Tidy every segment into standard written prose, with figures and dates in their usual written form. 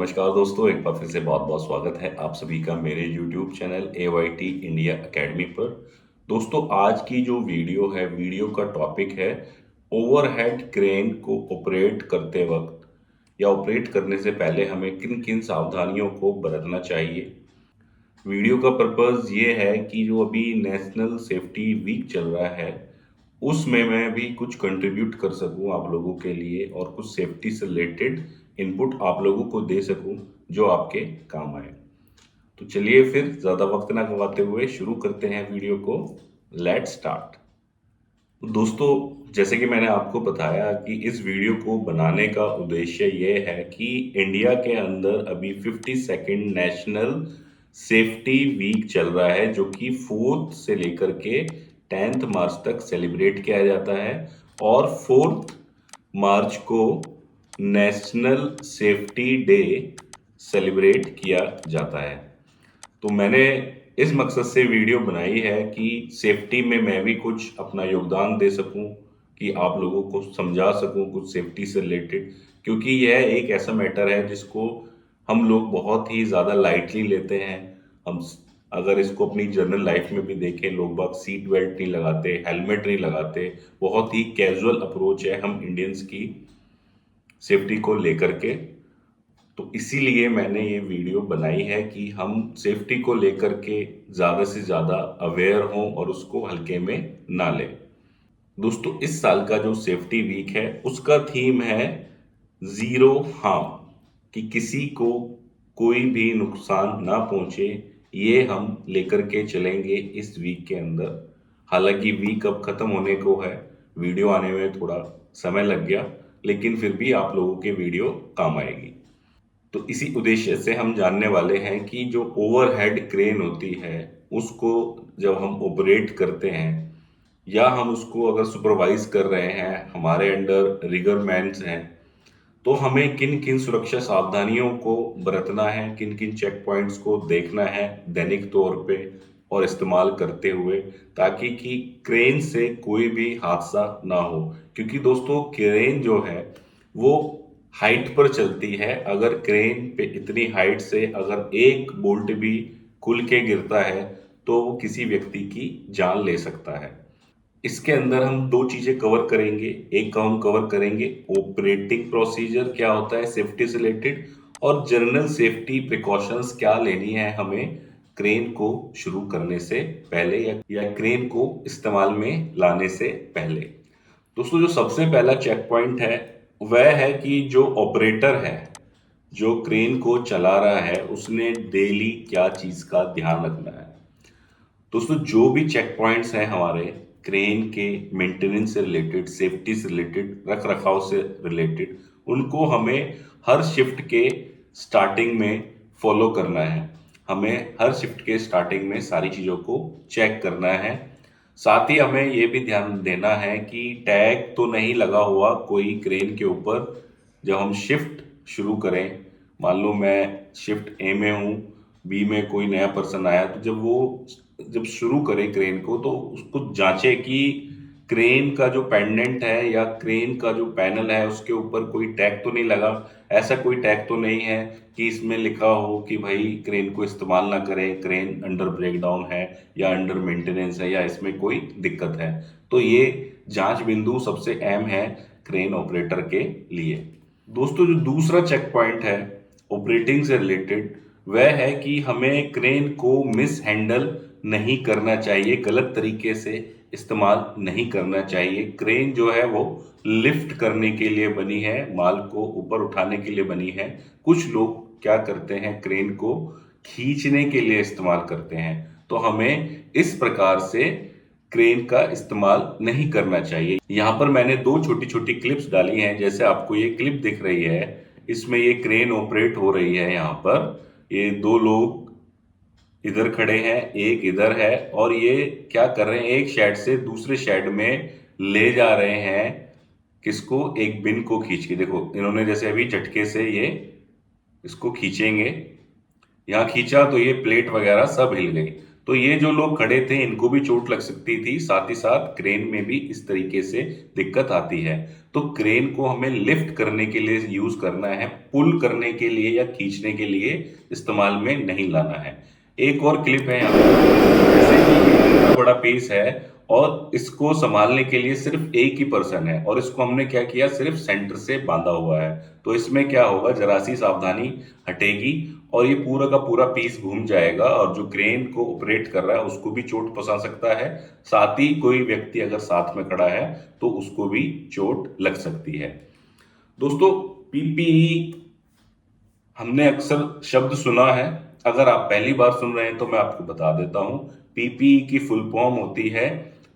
नमस्कार दोस्तों, एक बार फिर से बहुत बहुत स्वागत है आप सभी का मेरे YouTube channel AYT India academy पर। दोस्तों, आज की जो वीडियो का टॉपिक है ओवरहेड क्रेन को ऑपरेट करते वक्त या ऑपरेट करने से पहले हमें किन किन सावधानियों को बरतना चाहिए। वीडियो का पर्पस ये है कि जो अभी नेशनल सेफ्टी वीक चल रहा है उसमें मैं भी कुछ कंट्रीब्यूट कर सकूं आप लोगों के लिए और कुछ सेफ्टी से रिलेटेड इनपुट आप लोगों को दे सकूं जो आपके काम आए। तो चलिए फिर ज़्यादा वक्त ना गवाते हुए शुरू करते हैं वीडियो को। Let's start. तो दोस्तों, जैसे कि मैंने आपको बताया कि इस वीडियो को बनाने का उद्देश्य ये है कि इंडिया के अंदर अभी 52nd नेशनल सेफ्टी वीक चल रहा है जो कि 4th से लेकर के 10th मार्च तक सेलिब्रेट किया जाता है और 4th मार्च को नेशनल सेफ्टी डे सेलिब्रेट किया जाता है। तो मैंने इस मकसद से वीडियो बनाई है कि सेफ्टी में मैं भी कुछ अपना योगदान दे सकूं, कि आप लोगों को समझा सकूं कुछ सेफ्टी से रिलेटेड, क्योंकि यह एक ऐसा मैटर है जिसको हम लोग बहुत ही ज़्यादा लाइटली लेते हैं। हम अगर इसको अपनी जनरल लाइफ में भी देखें, लोग बाग सीट बेल्ट नहीं लगाते, हेलमेट नहीं लगाते, बहुत ही कैजुअल अप्रोच है हम इंडियंस की सेफ्टी को लेकर के। तो इसीलिए मैंने ये वीडियो बनाई है कि हम सेफ्टी को लेकर के ज़्यादा से ज़्यादा अवेयर हों और उसको हल्के में ना लें। दोस्तों, इस साल का जो सेफ्टी वीक है उसका थीम है ज़ीरो हार्म, कि किसी को कोई भी नुकसान ना पहुंचे, ये हम लेकर के चलेंगे इस वीक के अंदर। हालांकि वीक अब ख़त्म होने को है, वीडियो आने में थोड़ा समय लग गया, लेकिन फिर भी आप लोगों के वीडियो काम आएगी। तो इसी उद्देश्य से हम जानने वाले हैं कि जो ओवरहेड क्रेन होती है उसको जब हम ऑपरेट करते हैं या हम उसको अगर सुपरवाइज कर रहे हैं, हमारे अंडर रिगरमैन्स हैं, तो हमें किन किन सुरक्षा सावधानियों को बरतना है, किन किन चेक पॉइंट्स को देखना है दैनिक तौर पे और इस्तेमाल करते हुए, ताकि कि क्रेन से कोई भी हादसा ना हो। क्योंकि दोस्तों, क्रेन जो है वो हाइट पर चलती है। अगर क्रेन पे इतनी हाइट से अगर एक बोल्ट भी खुल के गिरता है तो वो किसी व्यक्ति की जान ले सकता है। इसके अंदर हम दो चीजें कवर करेंगे। एक का हम कवर करेंगे ऑपरेटिंग प्रोसीजर क्या होता है सेफ्टी से रिलेटेड, और जनरल सेफ्टी प्रिकॉशंस क्या लेनी है हमें क्रेन को शुरू करने से पहले या क्रेन को इस्तेमाल में लाने से पहले। दोस्तों, जो सबसे पहला चेक पॉइंट है वह है कि जो ऑपरेटर है, जो क्रेन को चला रहा है, उसने डेली क्या चीज का ध्यान रखना है। दोस्तों, जो भी चेक पॉइंट्स हैं हमारे क्रेन के मेंटेनेंस से रिलेटेड, सेफ्टी से रिलेटेड, रख रखाव से रिलेटेड, उनको हमें हर शिफ्ट के स्टार्टिंग में फॉलो करना है। हमें हर शिफ्ट के स्टार्टिंग में सारी चीज़ों को चेक करना है। साथ ही हमें ये भी ध्यान देना है कि टैग तो नहीं लगा हुआ कोई क्रेन के ऊपर जब हम शिफ्ट शुरू करें। मान लो मैं शिफ्ट ए में हूँ, बी में कोई नया पर्सन आया, तो जब शुरू करे क्रेन को तो उसको जांचे कि क्रेन का जो पेंडेंट है या क्रेन का जो पैनल है उसके ऊपर कोई टैग तो नहीं लगा। ऐसा कोई टैग तो नहीं है कि इसमें लिखा हो कि भाई क्रेन को इस्तेमाल ना करें, क्रेन अंडर ब्रेकडाउन है या अंडर मेंटेनेंस है या इसमें कोई दिक्कत है। तो ये जांच बिंदु सबसे अहम है क्रेन ऑपरेटर के लिए। दोस्तों, जो दूसरा चेक पॉइंट है ऑपरेटिंग से रिलेटेड वह है कि हमें क्रेन को मिस हैंडल नहीं करना चाहिए, गलत तरीके से इस्तेमाल नहीं करना चाहिए। क्रेन जो है वो लिफ्ट करने के लिए बनी है, माल को ऊपर उठाने के लिए बनी है। कुछ लोग क्या करते हैं, क्रेन को खींचने के लिए इस्तेमाल करते हैं। तो हमें इस प्रकार से क्रेन का इस्तेमाल नहीं करना चाहिए। यहाँ पर मैंने दो छोटी छोटी क्लिप्स डाली हैं। जैसे आपको ये क्लिप दिख रही है, इसमें ये क्रेन ऑपरेट हो रही है। यहाँ पर ये दो लोग इधर खड़े हैं, एक इधर है, और ये क्या कर रहे हैं, एक शेड से दूसरे शेड में ले जा रहे हैं किसको, एक बिन को खींच के। देखो, इन्होंने जैसे अभी झटके से ये इसको खींचेंगे, यहाँ खींचा तो ये प्लेट वगैरह सब हिल गई। तो ये जो लोग खड़े थे इनको भी चोट लग सकती थी, साथ ही साथ क्रेन में भी इस तरीके से दिक्कत आती है। तो क्रेन को हमें लिफ्ट करने के लिए यूज करना है, पुल करने के लिए या खींचने के लिए इस्तेमाल में नहीं लाना है। एक और क्लिप है यहाँ पर, जैसे कि इतना बड़ा पीस है और इसको संभालने के लिए सिर्फ एक ही पर्सन है और इसको हमने क्या किया, सिर्फ सेंटर से बांधा हुआ है। तो इसमें क्या होगा, जरा सी सावधानी हटेगी और ये पूरा का पूरा पीस घूम जाएगा और जो क्रेन को ऑपरेट कर रहा है उसको भी चोट पहुंचा सकता है, साथ ही कोई व्यक्ति अगर साथ में खड़ा है तो उसको भी चोट लग सकती है। दोस्तों, पीपीई हमने अक्सर शब्द सुना है, अगर आप पहली बार सुन रहे हैं तो मैं आपको बता देता हूं। पीपीई की फुल फॉर्म होती है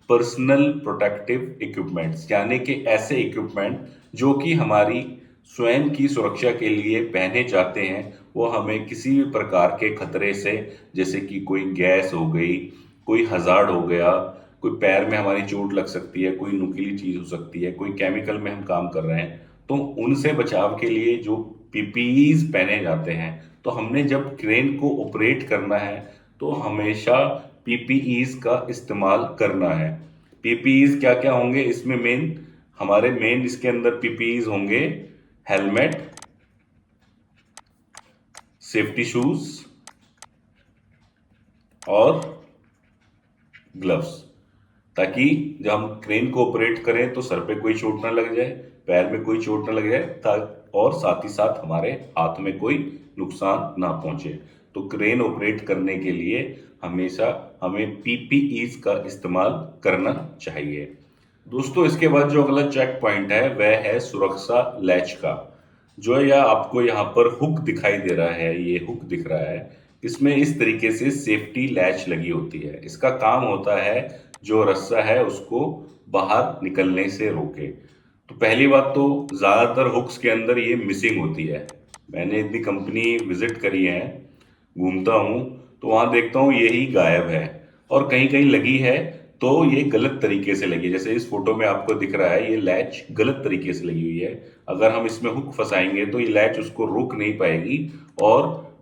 पर्सनल प्रोटेक्टिव इक्विपमेंट्स, यानी कि ऐसे इक्विपमेंट जो कि हमारी स्वयं की सुरक्षा के लिए पहने जाते हैं। वो हमें किसी भी प्रकार के खतरे से, जैसे कि कोई गैस हो गई, कोई हजार्ड हो गया, कोई पैर में हमारी चोट लग सकती है, कोई नुकीली चीज हो सकती है, कोई केमिकल में हम काम कर रहे हैं, तो उनसे बचाव के लिए जो पीपीईज पहने जाते हैं। तो हमने जब क्रेन को ऑपरेट करना है तो हमेशा पीपीईज का इस्तेमाल करना है। पीपीईज क्या क्या होंगे इसमें, हमारे मेन इसके अंदर पीपीईज होंगे हेलमेट, सेफ्टी शूज और ग्लव्स, ताकि जब हम क्रेन को ऑपरेट करें तो सर पे कोई चोट ना लग जाए, पैर में कोई चोट ना लग जाए, और साथ ही साथ हमारे हाथ में कोई नुकसान ना पहुंचे। तो क्रेन ऑपरेट करने के लिए हमेशा हमें पीपीईज का इस्तेमाल करना चाहिए। दोस्तों, इसके बाद जो अगला चेक पॉइंट है वह है सुरक्षा लैच का। जो है या आपको यहाँ पर हुक दिखाई दे रहा है, ये हुक दिख रहा है, इसमें इस तरीके से सेफ्टी लैच लगी होती है। इसका काम होता है जो रस्सा है उसको बाहर निकलने से रोके। तो पहली बात तो ज्यादातर हुक्स के अंदर ये मिसिंग होती है। मैंने इतनी कंपनी विजिट करी है, घूमता हूँ, तो वहां देखता हूँ यही गायब है और कहीं कहीं लगी है तो ये गलत तरीके से लगी है। जैसे इस फोटो में आपको दिख रहा है, ये लैच गलत तरीके से लगी हुई है। अगर हम इसमें हुक फंसाएंगे तो ये लैच उसको रोक नहीं पाएगी और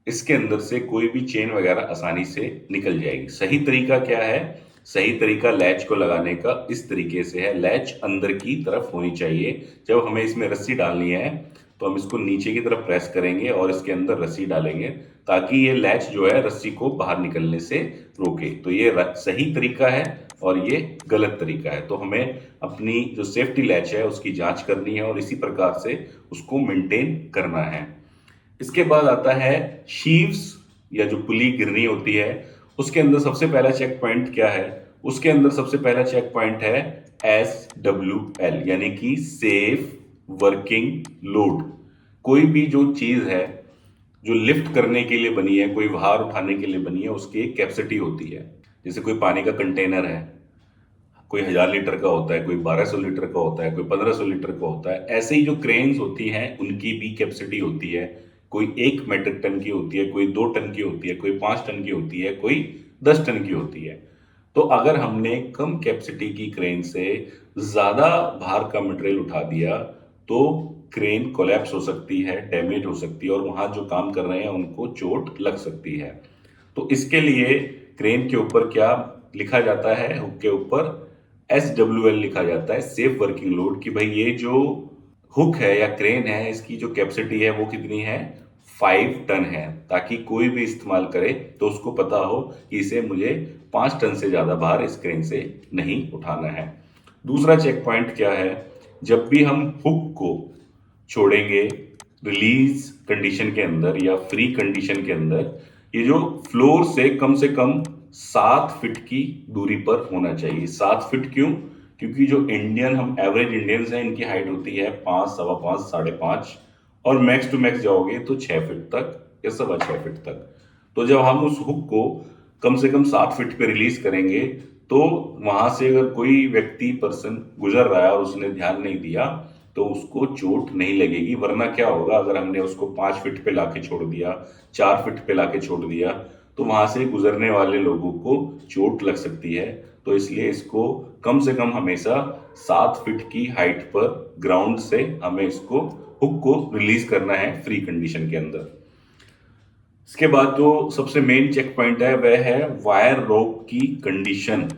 इसके अंदर से कोई भी चेन वगैरह आसानी से निकल जाएगी। सही तरीका क्या है, सही तरीका लैच को लगाने का इस तरीके से है, लैच अंदर की तरफ होनी चाहिए। जब हमें इसमें रस्सी डालनी है तो हम इसको नीचे की तरफ प्रेस करेंगे और इसके अंदर रस्सी डालेंगे ताकि ये लैच जो है रस्सी को बाहर निकलने से रोके। तो ये सही तरीका है और ये गलत तरीका है। तो हमें अपनी जो सेफ्टी लैच है उसकी जांच करनी है और इसी प्रकार से उसको मेंटेन करना है। इसके बाद आता है शीव्स या जो पुली गिरनी होती है, उसके अंदर सबसे पहला चेक पॉइंट क्या है, उसके अंदर सबसे पहला चेक पॉइंट है SWL, यानी कि सेफ वर्किंग लोड। कोई भी जो चीज है जो लिफ्ट करने के लिए बनी है, कोई भार उठाने के लिए बनी है, उसकी एक कैपेसिटी होती है। जैसे कोई पानी का कंटेनर है, कोई 1000 लीटर का होता है, कोई 1200 लीटर का होता है, कोई 1500 लीटर का होता है। ऐसे ही जो क्रेन्स होती हैं उनकी भी कैपेसिटी होती है। कोई 1 मीट्रिक टन की होती है, कोई 2 टन की होती है, कोई 5 टन की होती है, कोई 10 टन की होती है। तो अगर हमने कम कैपेसिटी की क्रेन से ज्यादा भार का मटेरियल उठा दिया तो क्रेन कोलैप्स हो सकती है, डैमेज हो सकती है और वहां जो काम कर रहे हैं उनको चोट लग सकती है। तो इसके लिए क्रेन के ऊपर क्या लिखा जाता है, हुक के ऊपर SWL लिखा जाता है, सेफ वर्किंग लोड, कि भाई ये जो हुक है या क्रेन है इसकी जो कैपेसिटी है वो कितनी है, 5 टन है, ताकि कोई भी इस्तेमाल करे तो उसको पता हो कि इसे मुझे 5 टन से ज्यादा भार इस क्रेन से नहीं उठाना है। दूसरा चेक पॉइंट क्या है, जब भी हम हुक को छोड़ेंगे रिलीज कंडीशन के अंदर या फ्री कंडीशन के अंदर, ये जो फ्लोर से कम 7 फीट की दूरी पर होना चाहिए। 7 फीट क्यों, क्योंकि जो इंडियन हम एवरेज इंडियंस हैं इनकी हाइट होती है 5, 5.25, 5.5, और मैक्स टू मैक्स जाओगे तो 6 फीट तक या 6.25 फीट तक। तो जब हम उस हुक को कम से कम 7 फीट पे रिलीज करेंगे तो वहां से अगर कोई व्यक्ति पर्सन गुजर रहा है और उसने ध्यान नहीं दिया तो उसको चोट नहीं लगेगी। वरना क्या होगा, अगर हमने उसको 5 फीट पे लाके छोड़ दिया, 4 फीट पे लाके छोड़ दिया, तो वहां से गुजरने वाले लोगों को चोट लग सकती है। तो इसलिए इसको कम से कम हमेशा 7 फीट की हाइट पर ग्राउंड से हमें इसको हुक को रिलीज करना है फ्री कंडीशन के अंदर। इसके बाद जो सबसे मेन चेक पॉइंट है वह है वायर रोप की कंडीशन।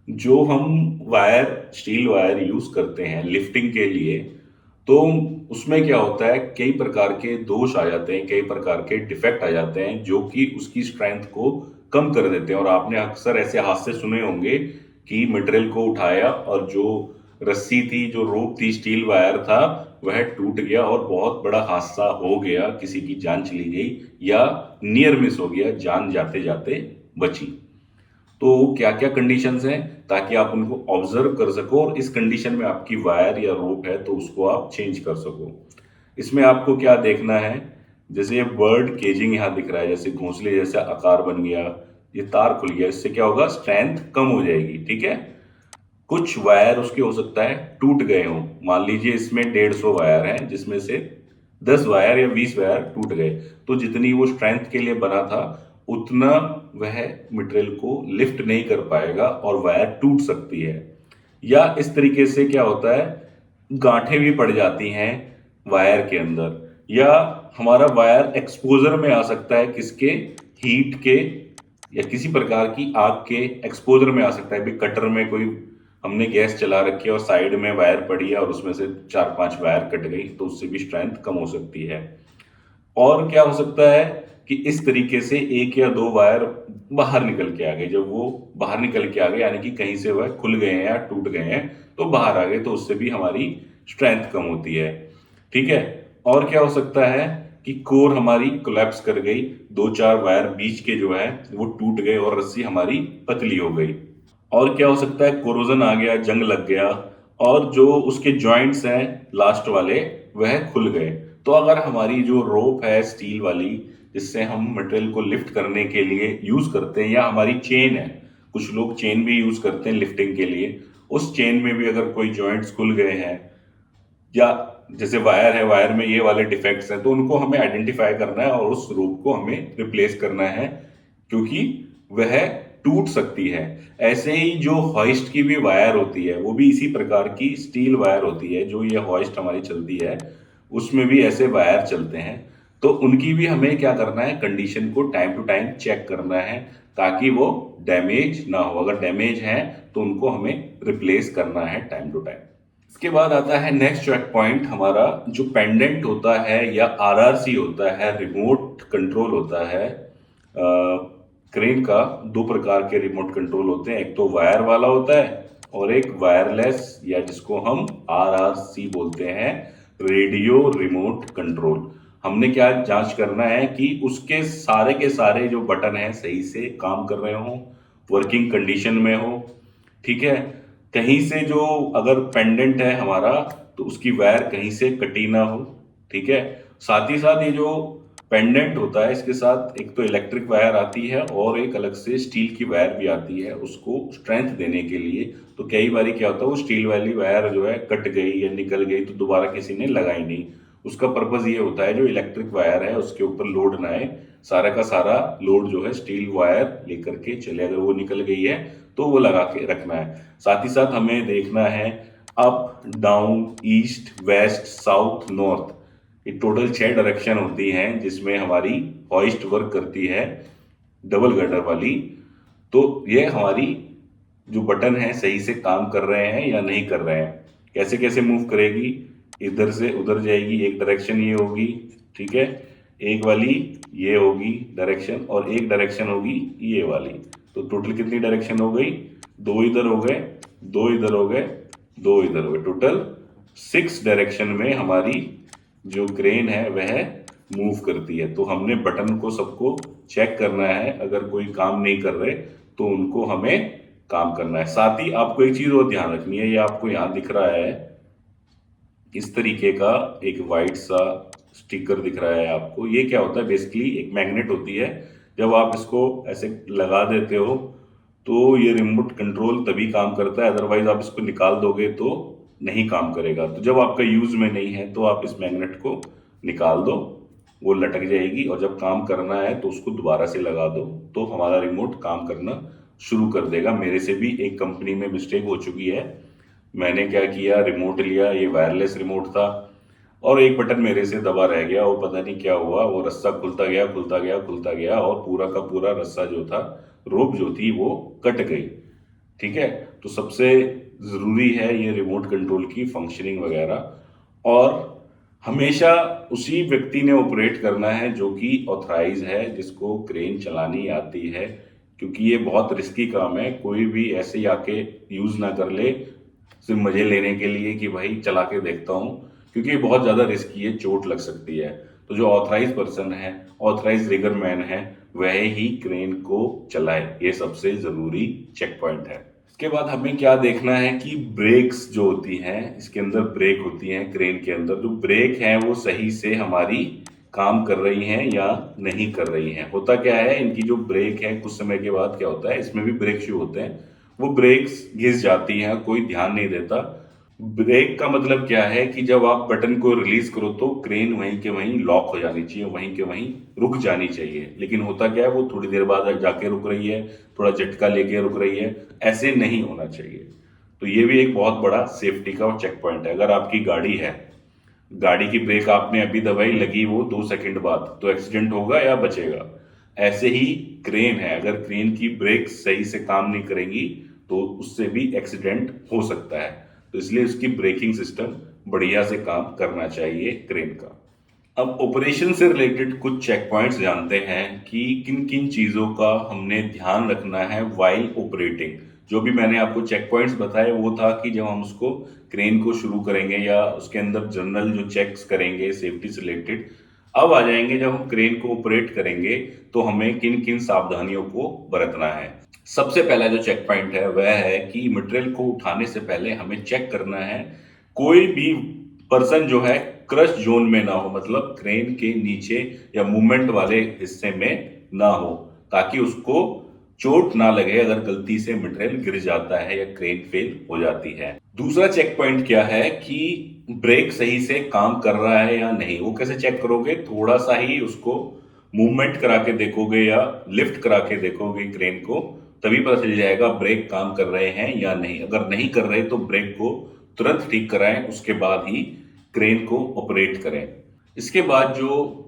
जो हम वायर स्टील वायर यूज करते हैं लिफ्टिंग के लिए, तो उसमें क्या होता है, कई प्रकार के दोष आ जाते हैं, कई प्रकार के डिफेक्ट आ जाते हैं जो कि उसकी स्ट्रेंथ को कम कर देते हैं। और आपने अक्सर ऐसे हादसे सुने होंगे कि मटेरियल को उठाया और जो रस्सी थी, जो रोप थी, स्टील वायर था, वह टूट गया और बहुत बड़ा हादसा हो गया, किसी की जान चली गई या नियर मिस हो गया, जान जाते जाते बची। तो क्या क्या कंडीशंस हैं, ताकि आप उनको ऑब्जर्व कर सको और इस कंडीशन में आपकी वायर या रोप है तो उसको आप चेंज कर सको। इसमें आपको क्या देखना है, जैसे ये बर्ड केजिंग यहाँ दिख रहा है, जैसे घोंसले जैसा आकार बन गया, ये तार खुल गया, इससे क्या होगा, स्ट्रेंथ कम हो जाएगी। ठीक है। कुछ वायर उसके हो सकता है टूट गए हों, मान लीजिए इसमें 150 वायर हैं जिसमें से 10 वायर या 20 वायर टूट गए, तो जितनी वो स्ट्रेंथ के लिए बना था उतना वह मटेरियल को लिफ्ट नहीं कर पाएगा और वायर टूट सकती है। या इस तरीके से क्या होता है, गांठें भी पड़ जाती हैं वायर के अंदर, या हमारा वायर एक्सपोजर में आ सकता है, किसके, हीट के या किसी प्रकार की आग के एक्सपोजर में आ सकता है। भी कटर में कोई हमने गैस चला रखी है और साइड में वायर पड़ी है और उसमें से 4-5 वायर कट गई, तो उससे भी स्ट्रेंथ कम हो सकती है। और क्या हो सकता है कि इस तरीके से एक या दो वायर बाहर निकल के आ गए, जब वो बाहर निकल के आ गए यानी कि कहीं से वह खुल गए हैं या टूट गए हैं तो बाहर आ गए, तो उससे भी हमारी स्ट्रेंथ कम होती है। ठीक है। और क्या हो सकता है कि कोर हमारी कोलैप्स कर गई, 2-4 वायर बीच के जो है वो टूट गए और रस्सी हमारी पतली हो गई। और क्या हो सकता है, कोरोजन आ गया, जंग लग गया और जो उसके जॉइंट्स हैं लास्ट वाले वह खुल गए। तो अगर हमारी जो रोप है स्टील वाली, जिससे हम मटेरियल को लिफ्ट करने के लिए यूज करते हैं, या हमारी चेन है, कुछ लोग चेन भी यूज करते हैं लिफ्टिंग के लिए, उस चेन में भी अगर कोई जॉइंट्स खुल गए हैं, या जैसे वायर है, वायर में ये वाले डिफेक्ट्स हैं, तो उनको हमें आइडेंटिफाई करना है और उस रोप को हमें रिप्लेस करना है, क्योंकि वह टूट सकती है। ऐसे ही जो हॉइस्ट की भी वायर होती है, वो भी इसी प्रकार की स्टील वायर होती है। जो ये हॉइस्ट हमारी चलती है उसमें भी ऐसे वायर चलते हैं, तो उनकी भी हमें क्या करना है, कंडीशन को टाइम टू टाइम चेक करना है, ताकि वो डैमेज ना हो। अगर डैमेज है तो उनको हमें रिप्लेस करना है टाइम टू टाइम। इसके बाद आता है नेक्स्ट चेक पॉइंट हमारा, जो पेंडेंट होता है या आरआरसी होता है, रिमोट कंट्रोल होता है। क्रेन का दो प्रकार के रिमोट कंट्रोल होते हैं, एक तो वायर वाला होता है और एक वायरलेस, या जिसको हम आरआरसी बोलते हैं, रेडियो रिमोट कंट्रोल। हमने क्या जांच करना है कि उसके सारे के सारे जो बटन हैं सही से काम कर रहे हो, वर्किंग कंडीशन में हो। ठीक है। कहीं से जो अगर पेंडेंट है हमारा, तो उसकी वायर कहीं से कटी ना हो। ठीक है। साथ ही साथ ये जो पेंडेंट होता है, इसके साथ एक तो इलेक्ट्रिक वायर आती है और एक अलग से स्टील की वायर भी आती है उसको स्ट्रेंथ देने के लिए। तो कई बार क्या होता है, वो स्टील वाली वायर जो है कट गई या निकल गई तो दोबारा किसी ने लगाई नहीं। उसका पर्पज ये होता है, जो इलेक्ट्रिक वायर है उसके ऊपर लोड ना आए, सारा का सारा लोड जो है स्टील वायर लेकर के चले। अगर वो निकल गई है तो वो लगा के रखना है। साथ ही साथ हमें देखना है up down east west south north, ये टोटल 6 डायरेक्शन होती हैं जिसमें हमारी हॉइस्ट वर्क करती है, डबल गर्डर वाली। तो ये हमारी जो बटन है सही से काम कर रहे हैं या नहीं कर रहे हैं। कैसे कैसे मूव करेगी, इधर से उधर जाएगी, एक डायरेक्शन ये होगी। ठीक है। एक वाली ये होगी डायरेक्शन और एक डायरेक्शन होगी ये वाली। तो टोटल कितनी डायरेक्शन हो गई, 2 इधर हो गए, 2 इधर हो गए, 2 इधर हो गए, टोटल 6 डायरेक्शन में हमारी जो क्रेन है वह मूव करती है। तो हमने बटन को सबको चेक करना है, अगर कोई काम नहीं कर रहे तो उनको हमें काम करना है। साथ ही आपको एक चीज और ध्यान रखनी है, ये आपको यहाँ दिख रहा है इस तरीके का एक वाइट सा स्टिकर दिख रहा है आपको। ये क्या होता है, बेसिकली एक मैग्नेट होती है। जब आप इसको ऐसे लगा देते हो तो ये रिमोट कंट्रोल तभी काम करता है, अदरवाइज आप इसको निकाल दोगे तो नहीं काम करेगा। तो जब आपका यूज में नहीं है तो आप इस मैग्नेट को निकाल दो, वो लटक जाएगी, और जब काम करना है तो उसको दोबारा से लगा दो, तो हमारा रिमोट काम करना शुरू कर देगा। मेरे से भी एक कंपनी में मिस्टेक हो चुकी है। मैंने क्या किया, रिमोट लिया, ये वायरलेस रिमोट था, और एक बटन मेरे से दबा रह गया, वो पता नहीं क्या हुआ, वो रस्सा खुलता गया खुलता गया खुलता गया और पूरा का पूरा रस्सा जो था, रोप जो थी वो कट गई। ठीक है, तो सबसे ज़रूरी है ये रिमोट कंट्रोल की फंक्शनिंग वगैरह, और हमेशा उसी व्यक्ति ने ऑपरेट करना है जो कि ऑथराइज है, जिसको क्रेन चलानी आती है, क्योंकि ये बहुत रिस्की काम है। कोई भी ऐसे ही आके यूज़ ना कर ले सिर्फ मजे लेने के लिए कि भाई चला के देखता हूँ, क्योंकि ये बहुत ज़्यादा रिस्की है, चोट लग सकती है। तो जो ऑथराइज पर्सन है, ऑथराइज रिगर मैन है, वह ही क्रेन को चलाए, ये सबसे ज़रूरी चेक पॉइंट है। इसके बाद हमें क्या देखना है कि ब्रेक्स जो होती हैं, इसके अंदर ब्रेक होती हैं क्रेन के अंदर, जो ब्रेक हैं वो सही से हमारी काम कर रही हैं या नहीं कर रही हैं। होता क्या है, इनकी जो ब्रेक है कुछ समय के बाद क्या होता है, इसमें भी ब्रेक शू होते हैं, वो ब्रेक्स घिस जाती हैं, कोई ध्यान नहीं देता। ब्रेक का मतलब क्या है कि जब आप बटन को रिलीज करो तो क्रेन वहीं के वहीं लॉक हो जानी चाहिए, वहीं के वहीं रुक जानी चाहिए। लेकिन होता क्या है, वो थोड़ी देर बाद जाके रुक रही है, थोड़ा झटका लेके रुक रही है, ऐसे नहीं होना चाहिए। तो ये भी एक बहुत बड़ा सेफ्टी का चेक पॉइंट है। अगर आपकी गाड़ी है, गाड़ी की ब्रेक आपने अभी दबाई, लगी वो 2 सेकंड बाद, तो एक्सीडेंट होगा या बचेगा? ऐसे ही क्रेन है, अगर क्रेन की ब्रेक सही से काम नहीं करेंगी तो उससे भी एक्सीडेंट हो सकता है। तो इसलिए उसकी ब्रेकिंग सिस्टम बढ़िया से काम करना चाहिए क्रेन का। अब ऑपरेशन से रिलेटेड कुछ चेक पॉइंट्स जानते हैं कि किन किन चीज़ों का हमने ध्यान रखना है वाइल ऑपरेटिंग। जो भी मैंने आपको चेक पॉइंट्स बताए वो था कि जब हम उसको क्रेन को शुरू करेंगे या उसके अंदर जनरल जो चेक्स करेंगे सेफ्टी से रिलेटेड। अब आ जाएंगे जब हम क्रेन को ऑपरेट करेंगे तो हमें किन किन सावधानियों को बरतना है। सबसे पहला जो चेक पॉइंट है वह है कि मटेरियल को उठाने से पहले हमें चेक करना है कोई भी पर्सन जो है क्रश जोन में ना हो, मतलब क्रेन के नीचे या मूवमेंट वाले हिस्से में ना हो, ताकि उसको चोट ना लगे अगर गलती से मटेरियल गिर जाता है या क्रेन फेल हो जाती है। दूसरा चेक पॉइंट क्या है कि ब्रेक सही से काम कर रहा है या नहीं। वो कैसे चेक करोगे, थोड़ा सा ही उसको मूवमेंट करा के देखोगे या लिफ्ट करा के देखोगे क्रेन को, तभी पता चल जाएगा ब्रेक काम कर रहे हैं या नहीं। अगर नहीं कर रहे तो ब्रेक को तुरंत ठीक कराएं, उसके बाद ही क्रेन को ऑपरेट करें। इसके बाद जो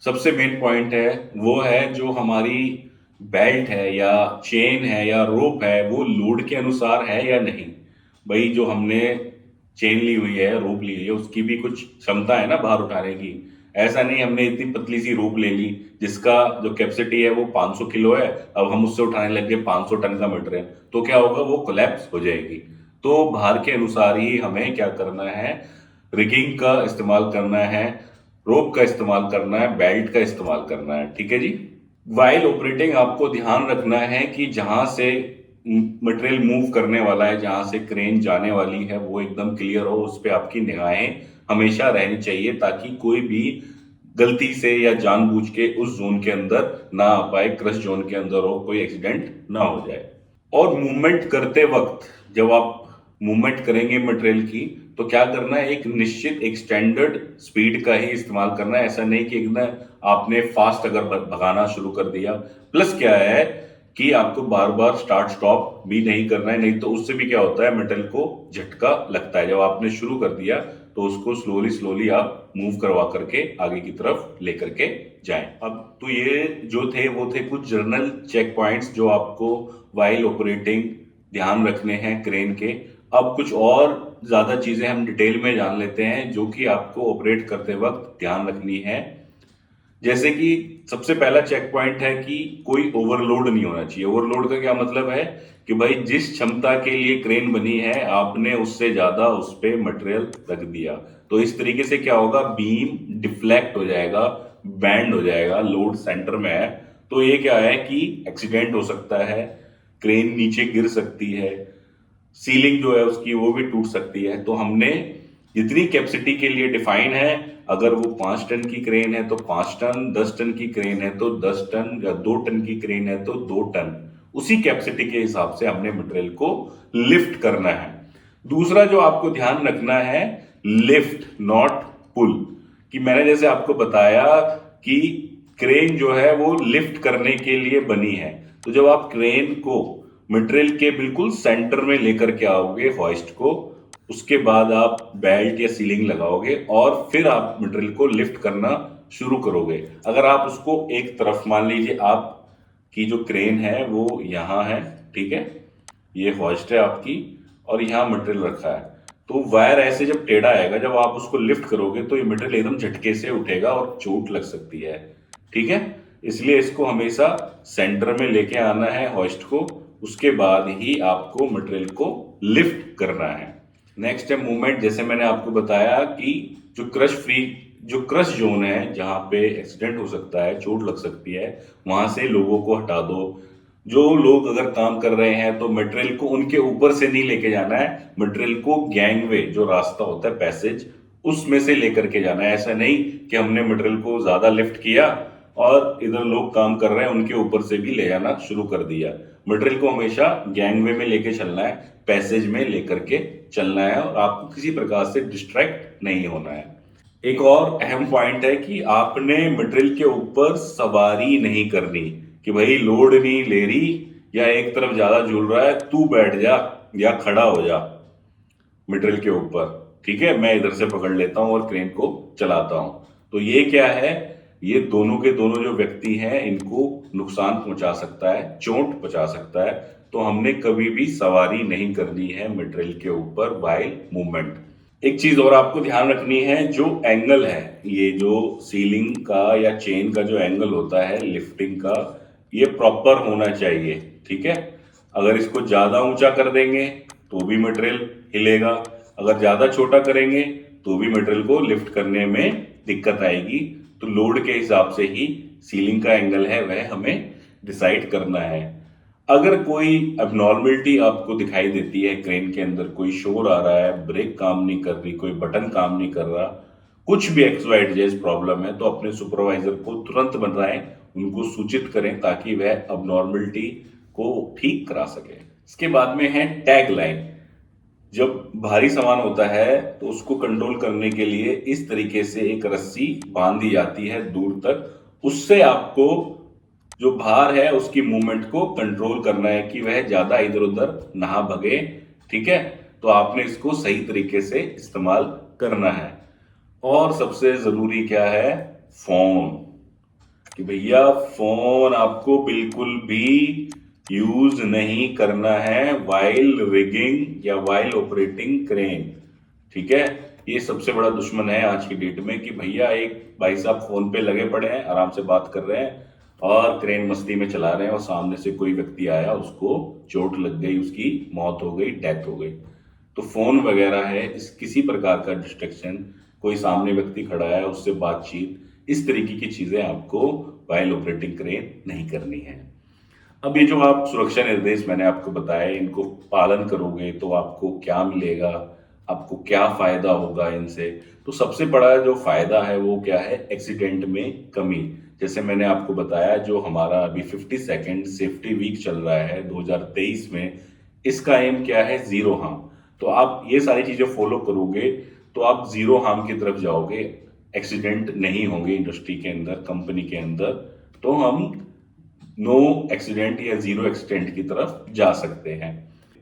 सबसे मेन पॉइंट है वो है जो हमारी बेल्ट है या चेन है या रोप है वो लोड के अनुसार है या नहीं। भाई जो हमने चेन ली हुई है, रोप ली हुई है, उसकी भी कुछ क्षमता है ना बाहर उठाने की। ऐसा नहीं हमने इतनी पतली सी रोप ले ली जिसका जो कैपेसिटी है वो 500 किलो है, अब हम उससे उठाने लग गए 500 टन का मटेरियल, तो क्या होगा, वो कोलैप्स हो जाएगी। तो भार के अनुसार ही हमें क्या करना है, रिगिंग का इस्तेमाल करना है, रोप का इस्तेमाल करना है, बेल्ट का इस्तेमाल करना है। ठीक है जी। वाइल ऑपरेटिंग आपको ध्यान रखना है कि जहां से मटेरियल मूव करने वाला है, जहां से क्रेन जाने वाली है, वो एकदम क्लियर हो, उस पर आपकी निगाहें हमेशा रहनी चाहिए, ताकि कोई भी गलती से या जानबूझ के उस जोन के अंदर ना आ पाए, क्रश जोन के अंदर हो, कोई एक्सीडेंट ना हो जाए। और मूवमेंट करते वक्त जब आप मूवमेंट करेंगे मटेरियल की, तो क्या करना है, एक निश्चित एक स्टैंडर्ड स्पीड का ही इस्तेमाल करना है। ऐसा नहीं कि एकदम आपने फास्ट अगर भगाना शुरू कर दिया। प्लस क्या है कि आपको बार बार स्टार्ट स्टॉप भी नहीं करना है, नहीं तो उससे भी क्या होता है, मटेरियल को झटका लगता है। जब आपने शुरू कर दिया तो उसको स्लोली स्लोली आप मूव करवा करके आगे की तरफ लेकर के जाएं। अब तो ये जो थे वो थे कुछ जर्नल चेक पॉइंट्स जो आपको वाइल ऑपरेटिंग ध्यान रखने हैं क्रेन के। अब कुछ और ज्यादा चीजें हम डिटेल में जान लेते हैं जो कि आपको ऑपरेट करते वक्त ध्यान रखनी है। जैसे कि सबसे पहला चेक पॉइंट है कि कोई ओवरलोड नहीं होना चाहिए। ओवरलोड का क्या मतलब है कि भाई जिस क्षमता के लिए क्रेन बनी है आपने उससे ज्यादा उस पर मटेरियल रख दिया, तो इस तरीके से क्या होगा, बीम डिफ्लेक्ट हो जाएगा, बैंड हो जाएगा, लोड सेंटर में है, तो ये क्या है कि एक्सीडेंट हो सकता है, क्रेन नीचे गिर सकती है, सीलिंग जो है उसकी वो भी टूट सकती है। तो हमने जितनी कैपेसिटी के लिए डिफाइन है, अगर वो 5 टन की क्रेन है तो 5 टन, 10 टन की क्रेन है तो 10 टन, या 2 टन की क्रेन है तो 2 टन, उसी कैपेसिटी के हिसाब से हमने मटेरियल को लिफ्ट करना है। दूसरा जो आपको ध्यान रखना है, लिफ्ट नॉट पुल। कि मैंने जैसे आपको बताया कि क्रेन जो है वो लिफ्ट करने के लिए बनी है, तो जब आप क्रेन को मटेरियल के बिल्कुल सेंटर में लेकर के आओगे हॉइस्ट को, उसके बाद आप बेल्ट या सीलिंग लगाओगे और फिर आप मटेरियल को लिफ्ट करना शुरू करोगे। अगर आप उसको एक तरफ, मान लीजिए आप की जो क्रेन है वो यहाँ है, ठीक है, ये हॉइस्ट है आपकी और यहाँ मटेरियल रखा है, तो वायर ऐसे जब टेढ़ा आएगा, जब आप उसको लिफ्ट करोगे तो ये मटेरियल एकदम झटके से उठेगा और चोट लग सकती है, ठीक है। इसलिए इसको हमेशा सेंटर में लेके आना है हॉइस्ट को, उसके बाद ही आपको मटेरियल को लिफ्ट करना है। नेक्स्ट है मूवमेंट। जैसे मैंने आपको बताया कि जो क्रश जोन है, जहां पे एक्सीडेंट हो सकता है, चोट लग सकती है, वहां से लोगों को हटा दो। जो लोग अगर काम कर रहे हैं तो मटेरियल को उनके ऊपर से नहीं लेके जाना है, मटेरियल को गैंगवे जो रास्ता होता है, पैसेज, उसमें से लेकर के जाना है। ऐसा नहीं कि हमने मटेरियल को ज्यादा लिफ्ट किया और इधर लोग काम कर रहे हैं उनके ऊपर से भी ले जाना शुरू कर दिया। मटेरियल को हमेशा गैंगवे में लेके चलना है, पैसेज में लेकर के चलना है और आपको किसी प्रकार से डिस्ट्रैक्ट नहीं होना है। एक और अहम पॉइंट है कि आपने मटेरियल के ऊपर सवारी नहीं करनी, कि भाई लोड नहीं ले रही या एक तरफ ज्यादा झूल रहा है, तू बैठ जा या खड़ा हो जा मटेरियल के ऊपर, ठीक है, मैं इधर से पकड़ लेता हूं और क्रेन को चलाता हूं। तो ये क्या है, ये दोनों के दोनों जो व्यक्ति हैं इनको नुकसान पहुंचा सकता है, चोट पहुंचा सकता है। तो हमने कभी भी सवारी नहीं करनी है मटेरियल के ऊपर वाइल मूवमेंट। एक चीज और आपको ध्यान रखनी है, जो एंगल है, ये जो सीलिंग का या चेन का जो एंगल होता है लिफ्टिंग का, ये प्रॉपर होना चाहिए, ठीक है। अगर इसको ज्यादा ऊंचा कर देंगे तो भी मटेरियल हिलेगा, अगर ज्यादा छोटा करेंगे तो भी मटेरियल को लिफ्ट करने में दिक्कत आएगी। तो लोड के हिसाब से ही सीलिंग का एंगल है वह हमें डिसाइड करना है। अगर कोई अबनॉर्मलिटी आपको दिखाई देती है, क्रेन के अंदर कोई शोर आ रहा है, ब्रेक काम नहीं कर रही, कोई बटन काम नहीं कर रहा, कुछ भी XYZ प्रॉब्लम है, तो अपने सुपरवाइजर को तुरंत बताएं, उनको सूचित करें ताकि वह अबनॉर्मलिटी को ठीक करा सके। इसके बाद में है टैग लाइन। जब भारी सामान होता है तो उसको कंट्रोल करने के लिए इस तरीके से एक रस्सी बांध दी जाती है दूर तक, उससे आपको जो भार है उसकी मूवमेंट को कंट्रोल करना है कि वह ज्यादा इधर उधर ना भगे, ठीक है। तो आपने इसको सही तरीके से इस्तेमाल करना है। और सबसे जरूरी क्या है, फोन, कि भैया फोन आपको बिल्कुल भी यूज नहीं करना है वाइल रिगिंग या वाइल ऑपरेटिंग क्रेन, ठीक है। ये सबसे बड़ा दुश्मन है आज की डेट में, कि भैया एक भाई साहब फोन पे लगे पड़े हैं, आराम से बात कर रहे हैं और क्रेन मस्ती में चला रहे हैं और सामने से कोई व्यक्ति आया, उसको चोट लग गई, उसकी मौत हो गई, डेथ हो गई। तो फोन वगैरह है, इस किसी प्रकार का डिस्ट्रैक्शन, कोई सामने व्यक्ति खड़ा है उससे बातचीत, इस तरीके की चीजें आपको वाइल ऑपरेटिंग क्रेन नहीं करनी है। अब ये जो आप सुरक्षा निर्देश मैंने आपको बताए, इनको पालन करोगे तो आपको क्या मिलेगा, आपको क्या फायदा होगा इनसे। तो सबसे बड़ा जो फायदा है वो क्या है, एक्सीडेंट में कमी। जैसे मैंने आपको बताया, जो हमारा अभी 52nd सेफ्टी वीक चल रहा है 2023 में, इसका एम क्या है, जीरो हार्म। तो आप ये सारी चीजें फॉलो करोगे तो आप जीरो हार्म की तरफ जाओगे, एक्सीडेंट नहीं होंगे इंडस्ट्री के अंदर, कंपनी के अंदर। तो हम नो एक्सीडेंट या जीरो एक्सीडेंट की तरफ जा सकते हैं।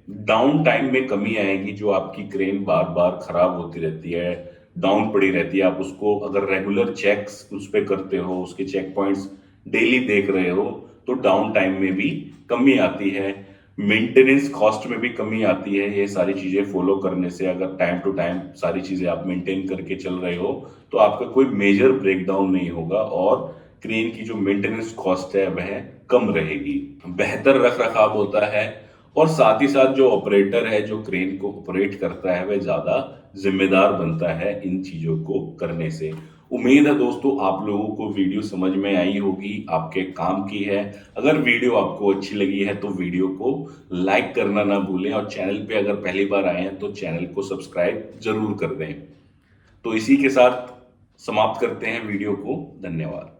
डाउन टाइम में कमी आएगी, जो आपकी क्रेन बार बार खराब होती रहती है, डाउन पड़ी रहती है, आप उसको अगर रेगुलर चेक्स उस पर करते हो, उसके चेक पॉइंट्स डेली देख रहे हो, तो डाउन टाइम में भी कमी आती है, मेंटेनेंस कॉस्ट में भी कमी आती है। ये सारी चीजें फॉलो करने से, अगर टाइम टू टाइम सारी चीजें आप मेंटेन करके चल रहे हो, तो आपका कोई मेजर ब्रेकडाउन नहीं होगा और क्रेन की जो मेंटेनेंस कॉस्ट है वह कम रहेगी, बेहतर रख रखाव होता है और साथ ही साथ जो ऑपरेटर है, जो क्रेन को ऑपरेट करता है, वह ज्यादा जिम्मेदार बनता है इन चीजों को करने से। उम्मीद है दोस्तों आप लोगों को वीडियो समझ में आई होगी, आपके काम की है। अगर वीडियो आपको अच्छी लगी है तो वीडियो को लाइक करना ना भूलें और चैनल पे अगर पहली बार आए हैं तो चैनल को सब्सक्राइब जरूर कर दें। तो इसी के साथ समाप्त करते हैं वीडियो को। धन्यवाद।